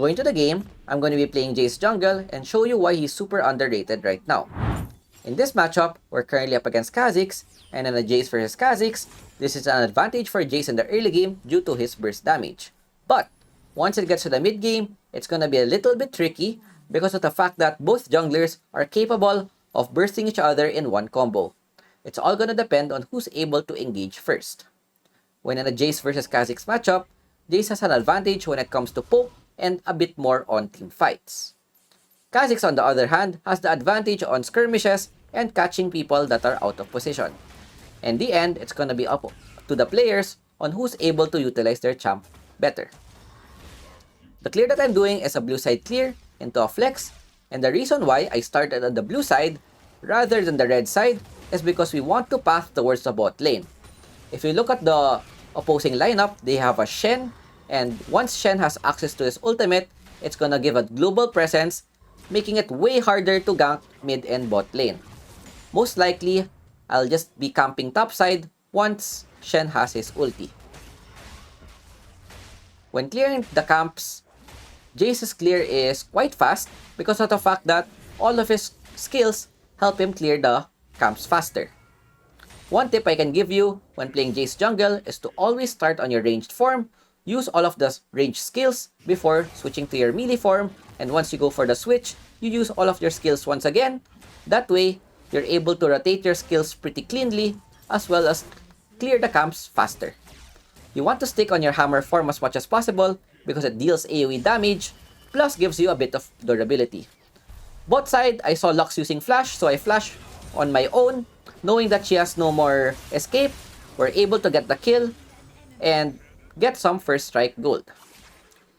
go into the game, I'm going to be playing Jayce jungle and show you why he's super underrated right now. In this matchup, we're currently up against Kha'Zix, and in a Jayce versus Kha'Zix, this is an advantage for Jayce in the early game due to his burst damage. But, once it gets to the mid game, it's gonna be a little bit tricky because of the fact that both junglers are capable of bursting each other in one combo. It's all gonna depend on who's able to engage first. When in a Jayce versus Kha'Zix matchup, Jayce has an advantage when it comes to poke and a bit more on team fights. Kha'Zix, on the other hand, has the advantage on skirmishes and catching people that are out of position. In the end, it's gonna be up to the players on who's able to utilize their champ better. The clear that I'm doing is a blue side clear into a flex, and the reason why I started on the blue side rather than the red side is because we want to path towards the bot lane. If you look at the opposing lineup, they have a Shen, and once Shen has access to his ultimate, it's gonna give a global presence, making it way harder to gank mid and bot lane. Most likely, I'll just be camping topside once Shen has his ulti. When clearing the camps, Jayce's clear is quite fast because of the fact that all of his skills help him clear the camps faster. One tip I can give you when playing Jayce jungle is to always start on your ranged form, use all of the ranged skills before switching to your melee form, and once you go for the switch, you use all of your skills once again. That way, you're able to rotate your skills pretty cleanly as well as clear the camps faster. You want to stick on your hammer form as much as possible because it deals AoE damage plus gives you a bit of durability. Bot side, I saw Lux using flash, so I flash on my own, knowing that she has no more escape. We're able to get the kill and get some first strike gold.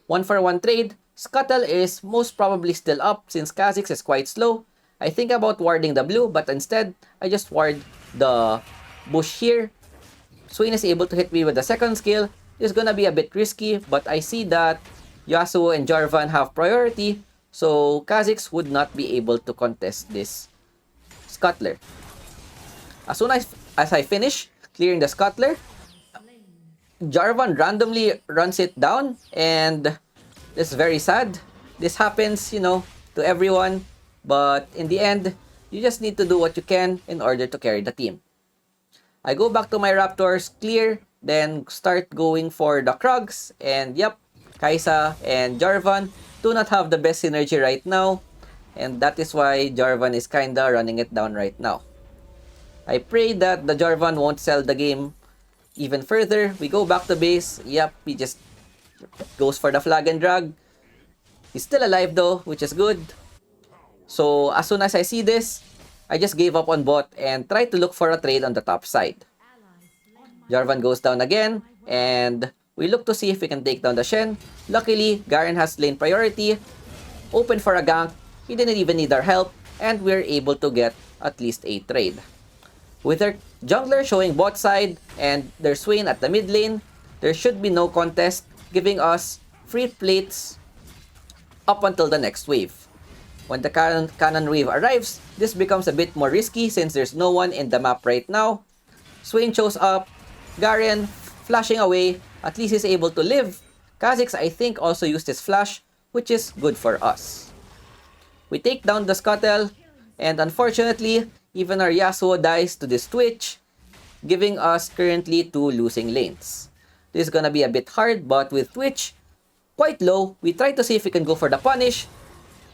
1-for-1 trade, Scuttle is most probably still up since Kha'Zix is quite slow. I think about warding the blue, but instead, I just ward the bush here. Swain is able to hit me with the second skill. It's gonna be a bit risky, but I see that Yasuo and Jarvan have priority, so Kha'Zix would not be able to contest this Scuttler. As soon as I finish clearing the Scuttler, Jarvan randomly runs it down, and it's very sad. This happens, to everyone, but in the end, you just need to do what you can in order to carry the team. I go back to my Raptors, clear, then start going for the Krugs, and yep, Kai'Sa and Jarvan do not have the best synergy right now, and that is why Jarvan is kinda running it down right now. I pray that the Jarvan won't sell the game even further. We go back to base. Yep, he just goes for the flag and drag. He's still alive though, which is good. So as soon as I see this, I just gave up on bot and tried to look for a trade on the top side. Jarvan goes down again, and we look to see if we can take down the Shen. Luckily, Garen has lane priority, open for a gank. He didn't even need our help, and we're able to get at least a trade. With their jungler showing bot side and their Swain at the mid lane, there should be no contest, giving us free plates up until the next wave. When the cannon wave arrives, this becomes a bit more risky since there's no one in the map right now. Swain shows up, Garen flashing away, at least he's able to live. Kha'Zix, I think, also used his flash, which is good for us. We take down the Scuttle, and unfortunately, even our Yasuo dies to this Twitch, giving us currently 2 losing lanes. This is gonna be a bit hard, but with Twitch quite low, we try to see if we can go for the punish.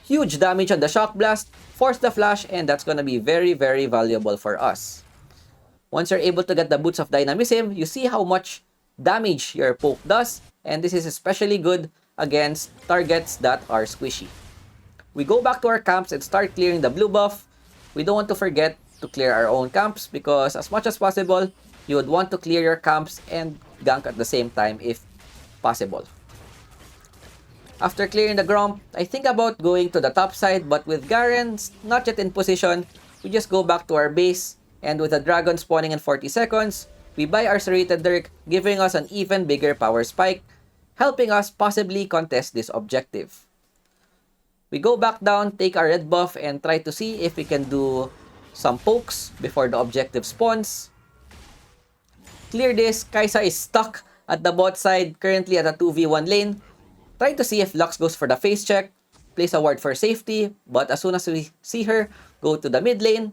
Huge damage on the shock blast, force the flash, and that's gonna be very, very valuable for us. Once you're able to get the boots of dynamism, you see how much damage your poke does, and this is especially good against targets that are squishy. We go back to our camps and start clearing the blue buff. We don't want to forget to clear our own camps because as much as possible, you would want to clear your camps and gank at the same time if possible. After clearing the Gromp, I think about going to the top side, but with Garen not yet in position, we just go back to our base, and with the dragon spawning in 40 seconds, we buy our serrated Dirk, giving us an even bigger power spike, helping us possibly contest this objective. We go back down, take our red buff, and try to see if we can do some pokes before the objective spawns. Clear this. Kai'Sa is stuck at the bot side, currently at a 2v1 lane, Try to see if Lux goes for the face check, place a ward for safety, but as soon as we see her go to the mid lane,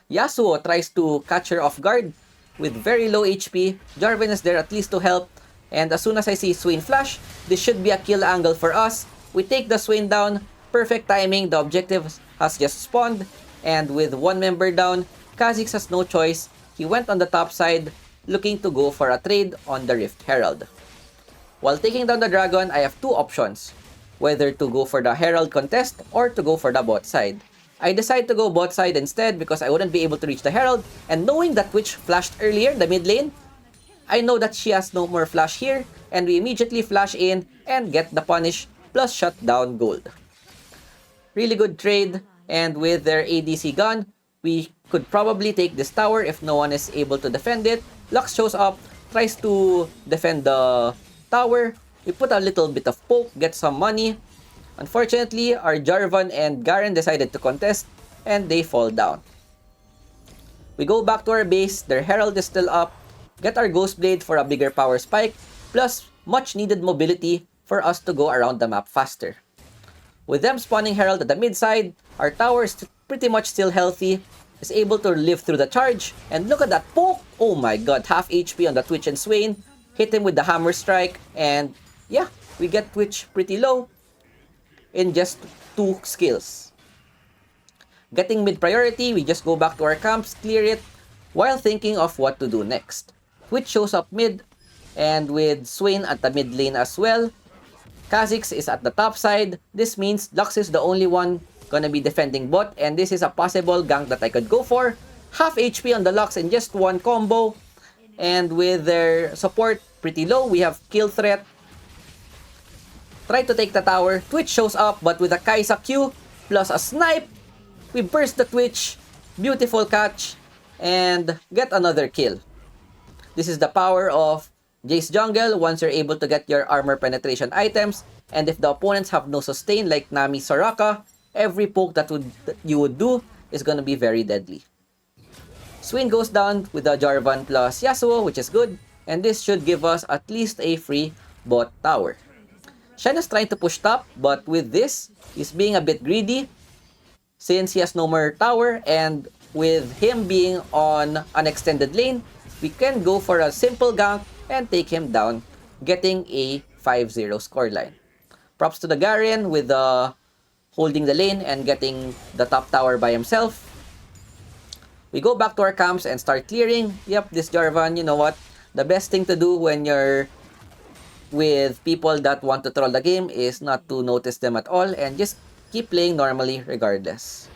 Yasuo tries to catch her off guard with very low HP. Jarvan is there at least to help, and as soon as I see Swain flash, this should be a kill angle for us. We take the Swain down, perfect timing, the objective has just spawned, and with one member down, Kha'Zix has no choice. He went on the top side, looking to go for a trade on the Rift Herald. While taking down the dragon, I have two options, whether to go for the Herald contest or to go for the bot side. I decide to go bot side instead because I wouldn't be able to reach the Herald, and knowing that Twitch flashed earlier in the mid lane, I know that she has no more flash here, and we immediately flash in and get the punish plus shut down gold. Really good trade, and with their ADC gun, we could probably take this tower if no one is able to defend it. Lux shows up, tries to defend the tower. We put a little bit of poke, get some money. Unfortunately, our Jarvan and Garen decided to contest, and they fall down. We go back to our base, their Herald is still up, get our Ghost Blade for a bigger power spike, plus much needed mobility for us to go around the map faster. With them spawning Herald at the mid side, our tower is pretty much still healthy, is able to live through the charge, and look at that poke! Oh my god, half HP on the Twitch and Swain, hit him with the hammer strike, and yeah, we get Twitch pretty low in just 2 skills. Getting mid priority, we just go back to our camps, clear it, while thinking of what to do next. Twitch shows up mid, and with Swain at the mid lane as well, Kha'Zix is at the top side. This means Lux is the only one gonna be defending bot, and this is a possible gank that I could go for. Half HP on the Lux in just one combo, and with their support pretty low, we have kill threat. Try to take the tower. Twitch shows up, but with a Kai'Sa Q plus a snipe, we burst the Twitch. Beautiful catch, and get another kill. This is the power of Jayce jungle once you're able to get your armor penetration items, and if the opponents have no sustain like Nami Soraka, every poke that you would do is gonna be very deadly. Swain goes down with the Jarvan plus Yasuo, which is good, and this should give us at least a free bot tower. Shen is trying to push top, but with this, he's being a bit greedy since he has no more tower, and with him being on an extended lane, we can go for a simple gank and take him down, getting a 5-0 scoreline. Props to the Garen with holding the lane and getting the top tower by himself. We go back to our camps and start clearing. Yep, this Jarvan, you know what? The best thing to do when you're with people that want to troll the game is not to notice them at all and just keep playing normally regardless.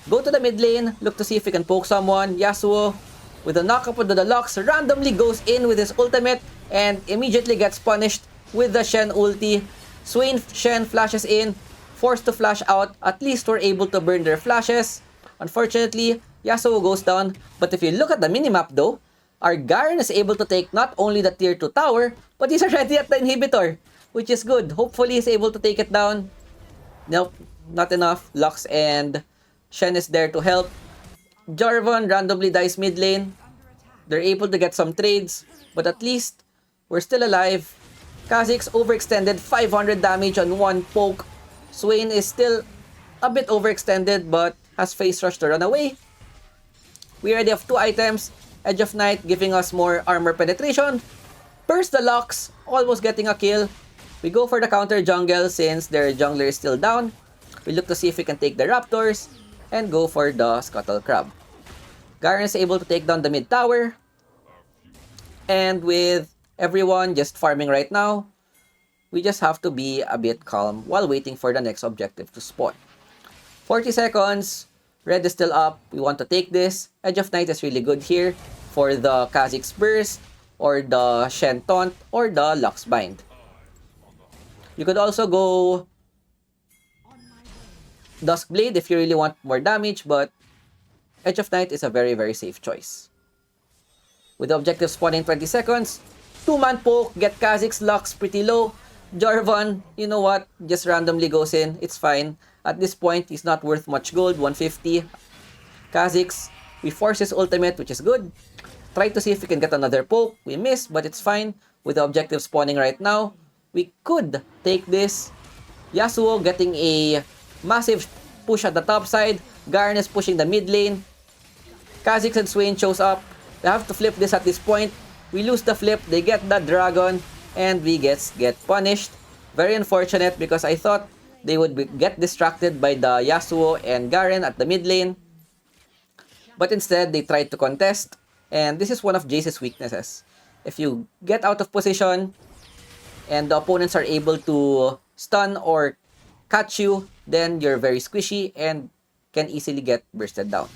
Go to the mid lane, look to see if you can poke someone. Yasuo, with a knockup onto the Lux, randomly goes in with his ultimate and immediately gets punished with the Shen ulti. Shen flashes in, forced to flash out. At least we're able to burn their flashes. Unfortunately, Yasuo goes down. But if you look at the minimap though, our Garen is able to take not only the tier 2 tower, but he's already at the inhibitor, which is good. Hopefully he's able to take it down. Nope, not enough. Lux and Shen is there to help. Jarvan randomly dies mid lane. They're able to get some trades, but at least we're still alive. Kha'Zix overextended, 500 damage on one poke. Swain is still a bit overextended, but has face rush to run away. We already have 2 items. Edge of Night giving us more armor penetration. Burst the Lux, almost getting a kill. We go for the counter jungle since their jungler is still down. We look to see if we can take the Raptors and go for the Scuttle Crab. Garen is able to take down the mid tower. And with everyone just farming right now, we just have to be a bit calm while waiting for the next objective to spawn. 40 seconds. Red is still up. We want to take this. Edge of Night is really good here for the Kha'Zix Burst or the Shen Taunt or the Lux Bind. You could also go Duskblade if you really want more damage, but Edge of Night is a very, very safe choice. With the objective spawning 20 seconds, 2-man poke, get Kha'Zix Lux pretty low. Jarvan, you know what, just randomly goes in, it's fine. At this point, he's not worth much gold, 150. Kha'Zix, we force his ultimate, which is good. Try to see if we can get another poke. We miss, but it's fine. With the objective spawning right now, we could take this. Yasuo getting a massive push at the top side. Garen is pushing the mid lane. Kha'Zix and Swain shows up. We have to flip this at this point. We lose the flip. They get the dragon. And we get punished. Very unfortunate because I thought they would get distracted by the Yasuo and Garen at the mid lane. But instead, they tried to contest. And this is one of Jayce's weaknesses. If you get out of position and the opponents are able to stun or catch you, then you're very squishy and can easily get bursted down.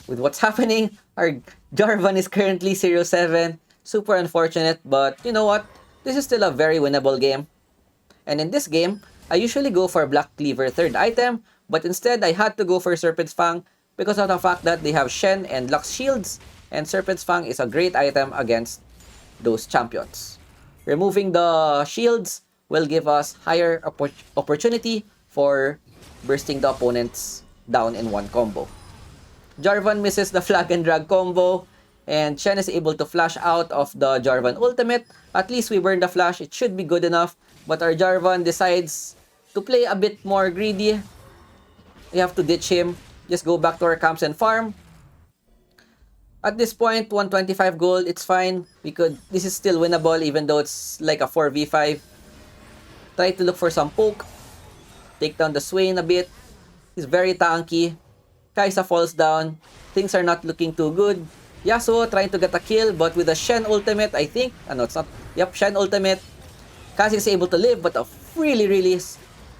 With what's happening, our Jarvan is currently 0-7. Super unfortunate, but you know what? This is still a very winnable game. And in this game, I usually go for Black Cleaver third item, but instead I had to go for Serpent's Fang because of the fact that they have Shen and Lux shields, and Serpent's Fang is a great item against those champions. Removing the shields will give us higher opportunity for bursting the opponents down in one combo. Jarvan misses the flag and drag combo, and Shen is able to flash out of the Jarvan ultimate. At least we burn the flash, it should be good enough, but our Jarvan decides to play a bit more greedy. We have to ditch him, just go back to our camps and farm. At this point, 125 gold, it's fine. This is still winnable even though it's like a 4v5. Try to look for some poke. Take down the Swain a bit. He's very tanky. Kai'Sa falls down. Things are not looking too good. Yasuo trying to get a kill, but with a Shen ultimate, I think. No, it's not. Yep, Shen ultimate. Kha'Zix is able to live, but a really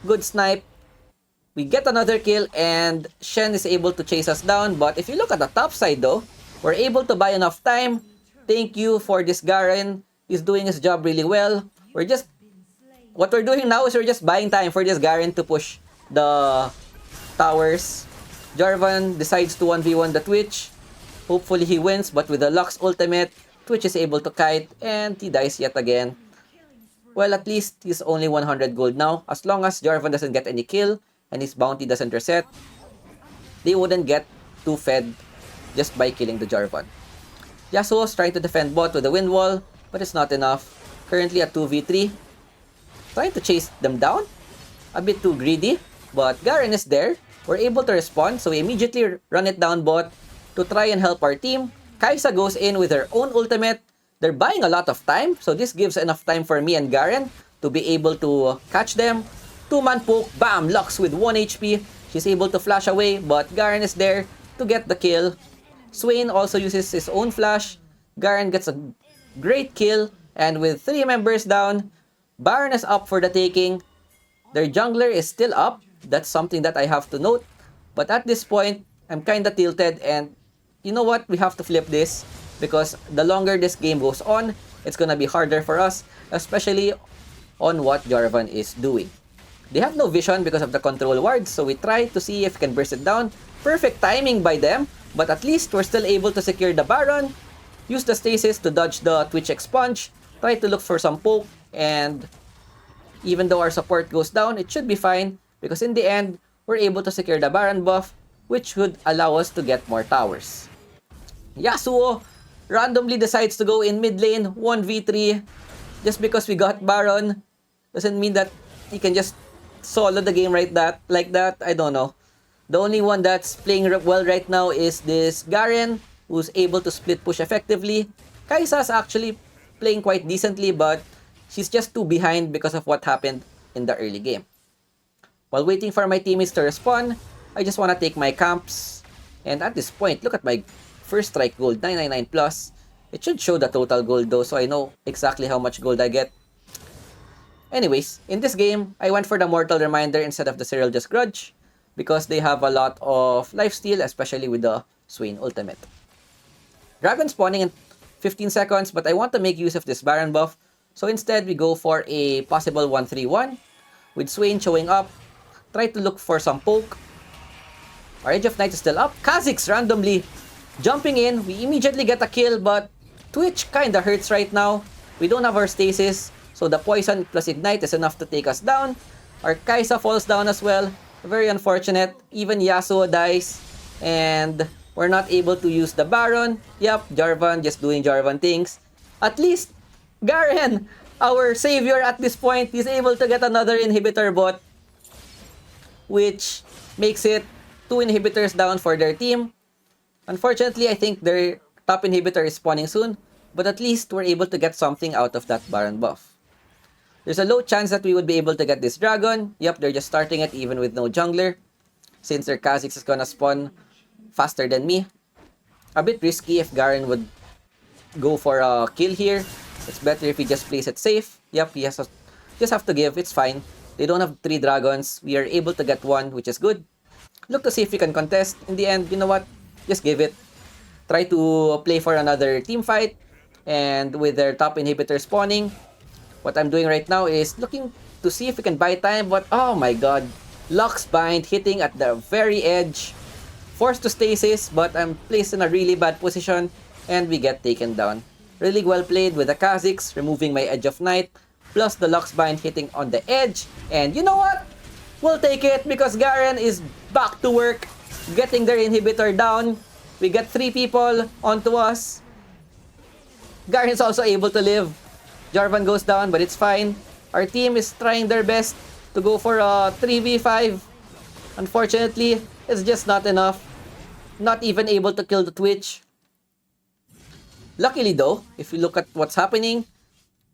good snipe. We get another kill, and Shen is able to chase us down. But if you look at the top side though, we're able to buy enough time. Thank you for this Garen. He's doing his job really well. What we're doing now is we're just buying time for this Garen to push the towers. Jarvan decides to 1v1 the Twitch. Hopefully he wins, but with the Lux ultimate, Twitch is able to kite, and he dies yet again. Well, at least he's only 100 gold now. As long as Jarvan doesn't get any kill, and his bounty doesn't reset, they wouldn't get too fed just by killing the Jarvan. Yasuo's trying to defend bot with the wind wall, but it's not enough. Currently at 2v3. Trying to chase them down. A bit too greedy, but Garen is there. We're able to respond, so we immediately run it down bot to try and help our team. Kai'Sa goes in with her own ultimate. They're buying a lot of time, so this gives enough time for me and Garen to be able to catch them. Two-man poke, bam, Lux with 1 HP. She's able to flash away, but Garen is there to get the kill. Swain also uses his own flash. Garen gets a great kill, and with 3 members down, Baron is up for the taking. Their jungler is still up. That's something that I have to note. But at this point, I'm kinda tilted, and you know what? We have to flip this because the longer this game goes on, it's gonna be harder for us, especially on what Jarvan is doing. They have no vision because of the control wards, so we try to see if we can burst it down. Perfect timing by them, but at least we're still able to secure the Baron. Use the stasis to dodge the Twitch expunge. Try to look for some poke, and even though our support goes down, it should be fine because in the end, we're able to secure the Baron buff, which would allow us to get more towers. Yasuo randomly decides to go in mid lane, 1v3. Just because we got Baron doesn't mean that he can just solo the game like that. I don't know. The only one that's playing well right now is this Garen, who's able to split push effectively. Kai'Sa's actually playing quite decently, but she's just too behind because of what happened in the early game. While waiting for my teammates to respawn, I just want to take my camps. And at this point, look at my first strike gold, 999 plus. It should show the total gold though, so I know exactly how much gold I get. Anyways, in this game, I went for the Mortal Reminder instead of the Serial Just Grudge because they have a lot of lifesteal, especially with the Swain ultimate. Dragon spawning in 15 seconds, but I want to make use of this Baron buff, so instead we go for a possible 1-3-1 with Swain showing up. Try to look for some poke. Our Age of Night is still up. Kha'Zix randomly jumping in. We immediately get a kill, but Twitch kinda hurts right now. We don't have our stasis, so the poison plus ignite is enough to take us down. Our Kai'Sa falls down as well. Very unfortunate. Even Yasuo dies, and we're not able to use the Baron. Yep, Jarvan just doing Jarvan things. At least Garen our savior at this point is able to get another inhibitor bot, which makes it 2 inhibitors down for their team. Unfortunately, I think their top inhibitor is spawning soon, but at least we're able to get something out of that Baron buff. There's a low chance that we would be able to get this dragon. Yep, they're just starting it even with no jungler, since their Kha'Zix is gonna spawn faster than me. A bit risky if Garen would go for a kill here. It's better if he just plays it safe. Yep, he has to, just have to give. It's fine. They don't have 3 dragons. We are able to get 1, which is good. Look to see if we can contest. In the end, you know what? Just give it. Try to play for another team fight. And with their top inhibitor spawning, what I'm doing right now is looking to see if we can buy time. But oh my god. Lux Bind hitting at the very edge. Forced to stasis, but I'm placed in a really bad position. And we get taken down. Really well played with the Kha'Zix, removing my Edge of Night. Plus the Lux Bind hitting on the edge. And you know what? We'll take it because Garen is back to work. Getting their inhibitor down. We get 3 people onto us. Garen is also able to live. Jarvan goes down, but it's fine. Our team is trying their best to go for a 3v5. Unfortunately, it's just not enough. Not even able to kill the Twitch. Luckily though, if you look at what's happening,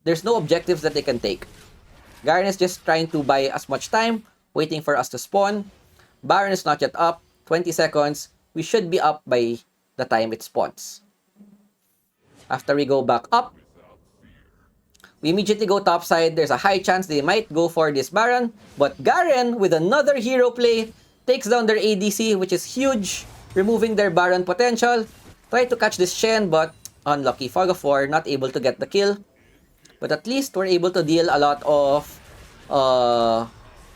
there's no objectives that they can take. Garen is just trying to buy as much time, waiting for us to spawn. Baron is not yet up. 20 seconds. We should be up by the time it spawns. After we go back up, we immediately go topside. There's a high chance they might go for this Baron. But Garen, with another hero play, takes down their ADC, which is huge, removing their Baron potential. Try to catch this Shen, but unlucky. Fog of War, not able to get the kill. But at least we're able to deal a lot of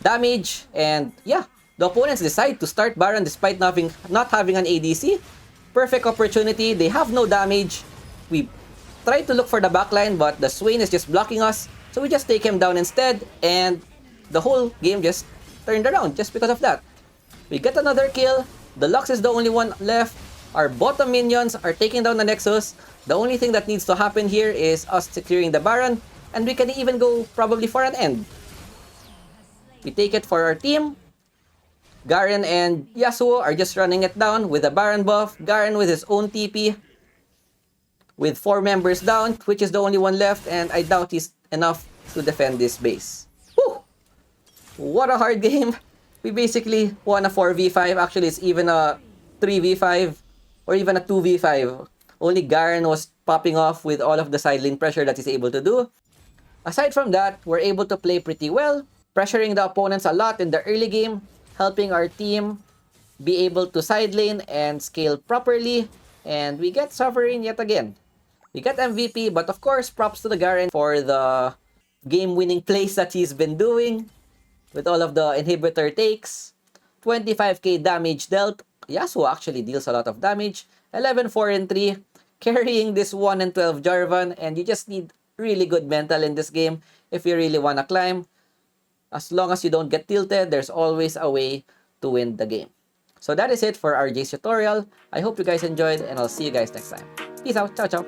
damage. And yeah, the opponents decide to start Baron despite not having an ADC. Perfect opportunity. They have no damage. We try to look for the backline, but the Swain is just blocking us. So we just take him down instead. And the whole game just turned around just because of that. We get another kill. The Lux is the only one left. Our bottom minions are taking down the Nexus. The only thing that needs to happen here is us securing the Baron. And we can even go probably for an end. We take it for our team. Garen and Yasuo are just running it down with a Baron buff. Garen with his own TP. With 4 members down, Twitch is the only one left. And I doubt he's enough to defend this base. Whew! What a hard game. We basically won a 4v5. Actually, it's even a 3v5. Or even a 2v5. Only Garen was popping off with all of the side lane pressure that he's able to do. Aside from that, we're able to play pretty well. Pressuring the opponents a lot in the early game. Helping our team be able to side lane and scale properly. And we get Sovereign yet again. We get MVP, but of course, props to the Garen for the game-winning plays that he's been doing. With all of the inhibitor takes. 25k damage dealt. Yasuo actually deals a lot of damage. 11, 4, and 3. Carrying this 1 and 12 Jarvan. And you just need really good mental in this game if you really want to climb. As long as you don't get tilted, there's always a way to win the game. So that is it for our Jayce tutorial. I hope you guys enjoyed and I'll see you guys next time. Peace out. Ciao, ciao.